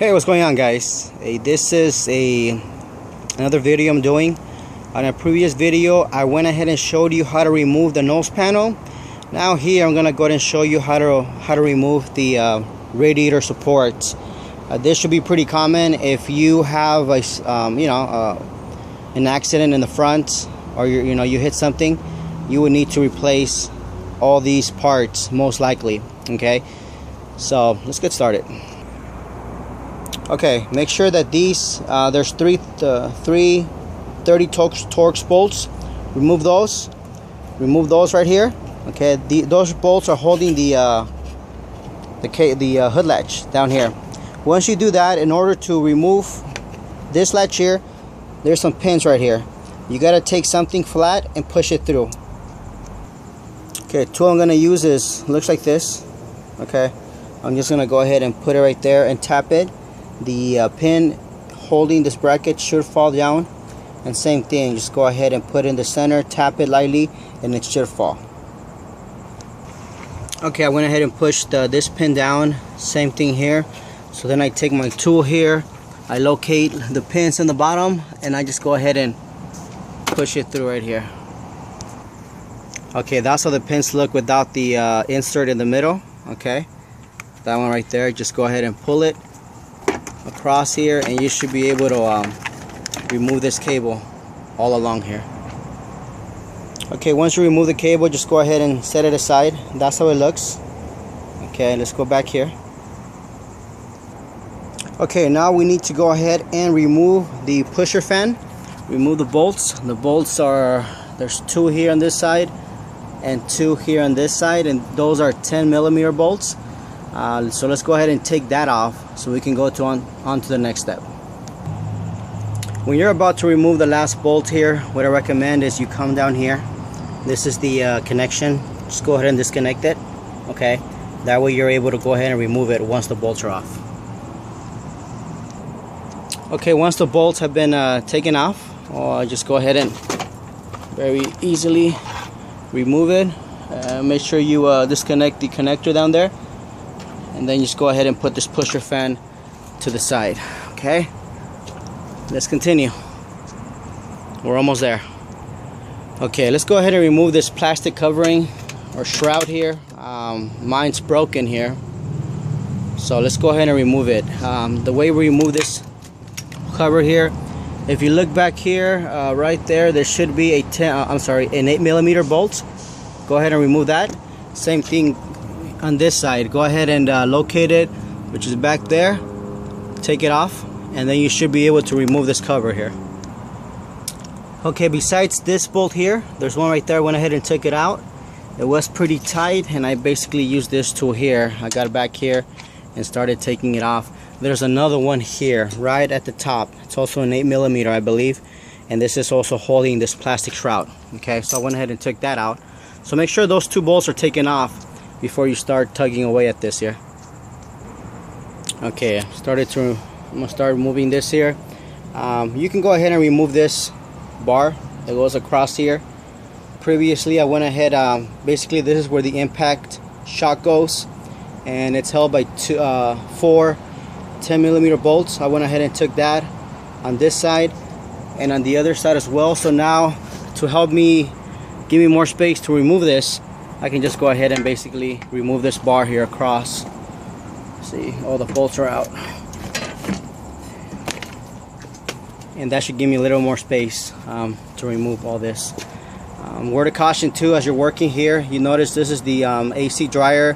Hey, what's going on, guys? This is another video I'm doing. On a previous video I went ahead and showed you how to remove the nose panel. Now here I'm gonna go ahead and show you how to remove the radiator supports. This should be pretty common if you have a an accident in the front, or you hit something. You would need to replace all these parts most likely. Okay, so let's get started. Okay, make sure that these there's three 30 Torx bolts. Remove those right here. Okay, those bolts are holding the hood latch down here. Once you do that, in order to remove this latch here, there's some pins right here. You got to take something flat and push it through. Okay, tool I'm gonna use looks like this. Okay, I'm just gonna go ahead and put it right there and tap it. The pin holding this bracket should fall down, and same thing, just go ahead and put it in the center, tap it lightly, and it should fall. Okay, I went ahead and pushed this pin down, same thing here. So then I take my tool here, I locate the pins in the bottom, and I just go ahead and push it through right here. Okay, that's how the pins look without the insert in the middle. Okay, that one right there, just go ahead and pull it across here, and you should be able to remove this cable all along here. Okay, once you remove the cable, just go ahead and set it aside. That's how it looks. Okay, let's go back here. Okay, now we need to go ahead and remove the pusher fan. Remove the bolts. The bolts there's two here on this side and two here on this side, and those are 10mm bolts. So let's go ahead and take that off so we can go on to the next step. When you're about to remove the last bolt here, what I recommend is you come down here. This is the connection. Just go ahead and disconnect it. Okay, that way you're able to go ahead and remove it once the bolts are off. Okay, once the bolts have been taken off, just go ahead and very easily remove it. Make sure you disconnect the connector down there, and then just go ahead and put this pusher fan to the side. Okay, let's continue. We're almost there. Okay, let's go ahead and remove this plastic covering or shroud here. Mine's broken here, so let's go ahead and remove it. The way we remove this cover here, if you look back here, right there should be an 8mm bolt. Go ahead and remove that. Same thing on this side. Go ahead and locate it, which is back there. Take it off, and then you should be able to remove this cover here. Okay, besides this bolt here, there's one right there. I went ahead and took it out. It was pretty tight, and I basically used this tool here. I got it back here and started taking it off. There's another one here right at the top. It's also an 8mm, I believe, and this is also holding this plastic shroud. Okay, so I went ahead and took that out. So make sure those two bolts are taken off before you start tugging away at this here. Okay, I'm gonna start removing this here. You can go ahead and remove this bar that goes across here. Previously I went ahead, basically this is where the impact shock goes, and it's held by four 10mm bolts. I went ahead and took that on this side and on the other side as well. So now, to help me give me more space to remove this, I can just go ahead and basically remove this bar here across. See, all the bolts are out, and that should give me a little more space to remove all this. Word of caution too, as you're working here, you notice this is the AC dryer,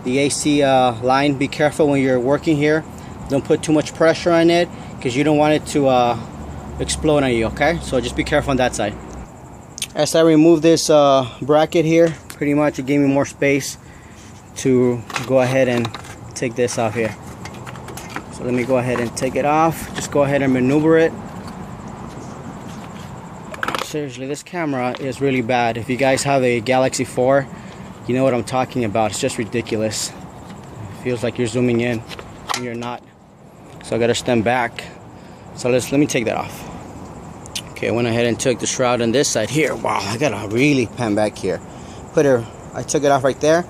the AC line. Be careful when you're working here. Don't put too much pressure on it, because you don't want it to explode on you. Okay, so just be careful on that side. As I remove this bracket here, pretty much it gave me more space to go ahead and take this off here. So let me go ahead and take it off. Just go ahead and maneuver it. Seriously, this camera is really bad. If you guys have a Galaxy 4, you know what I'm talking about. It's just ridiculous. It feels like you're zooming in and you're not. So I gotta stand back. So let me take that off. Okay, I went ahead and took the shroud on this side here. Wow, I gotta really pan back here. I took it off right there.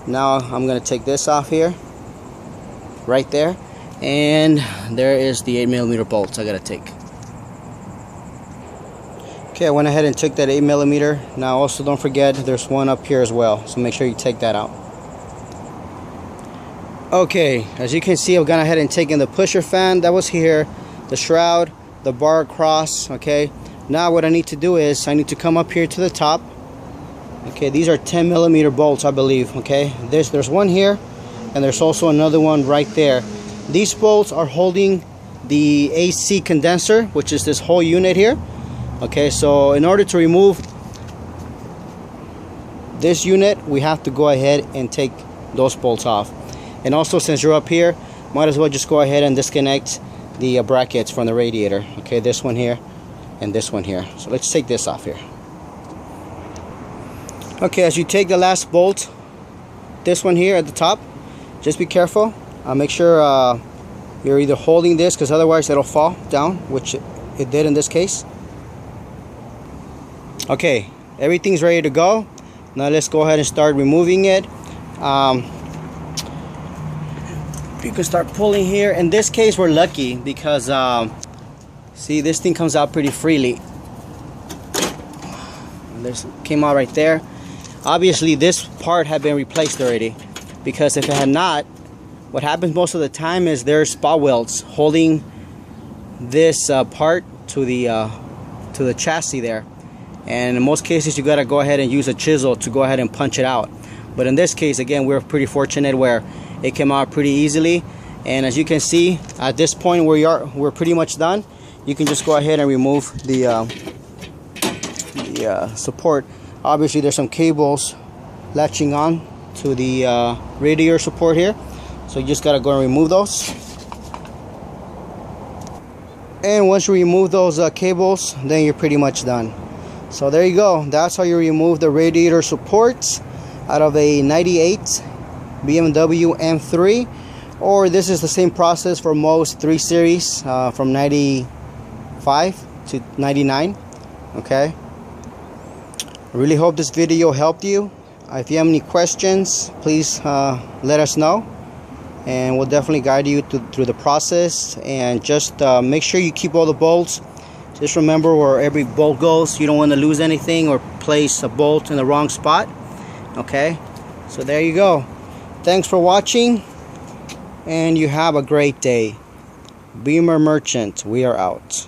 Now I'm gonna take this off here, right there, And there is the 8mm bolts I gotta take. Okay, I went ahead and took that 8mm. Now also don't forget there's one up here as well, so make sure you take that out. Okay, as you can see, I've gone ahead and taken the pusher fan that was here, the shroud, the bar across. Okay, now what I need to do is I need to come up here to the top. Okay, these are 10mm bolts, I believe. Okay, there's one here, and there's also another one right there. These bolts are holding the AC condenser, which is this whole unit here. Okay, so in order to remove this unit, we have to go ahead and take those bolts off. And also, since you're up here, might as well just go ahead and disconnect the brackets from the radiator. Okay, this one here and this one here. So let's take this off here. Okay, as you take the last bolt, this one here at the top, just be careful. Make sure you're either holding this, because otherwise it'll fall down, which it did in this case. Okay, everything's ready to go. Now let's go ahead and start removing it. You can start pulling here. In this case, we're lucky because see, this thing comes out pretty freely. This came out right there. Obviously this part had been replaced already, because if it had not, what happens most of the time is there's spot welds holding this part to the chassis there. And in most cases, you gotta go ahead and use a chisel to go ahead and punch it out. But in this case, again, we're pretty fortunate where it came out pretty easily. And as you can see, at this point we're pretty much done. You can just go ahead and remove the support. Obviously, there's some cables latching on to the radiator support here, so you just gotta go and remove those. And once you remove those cables, then you're pretty much done. So there you go. That's how you remove the radiator supports out of a 98 BMW M3. Or this is the same process for most 3 Series from 95 to 99. Okay, I really hope this video helped you. If you have any questions, please let us know, and we'll definitely guide you through the process. And just make sure you keep all the bolts. Just remember where every bolt goes. You don't want to lose anything or place a bolt in the wrong spot. Okay, so there you go. Thanks for watching, and you have a great day. Beamer Merchant, we are out.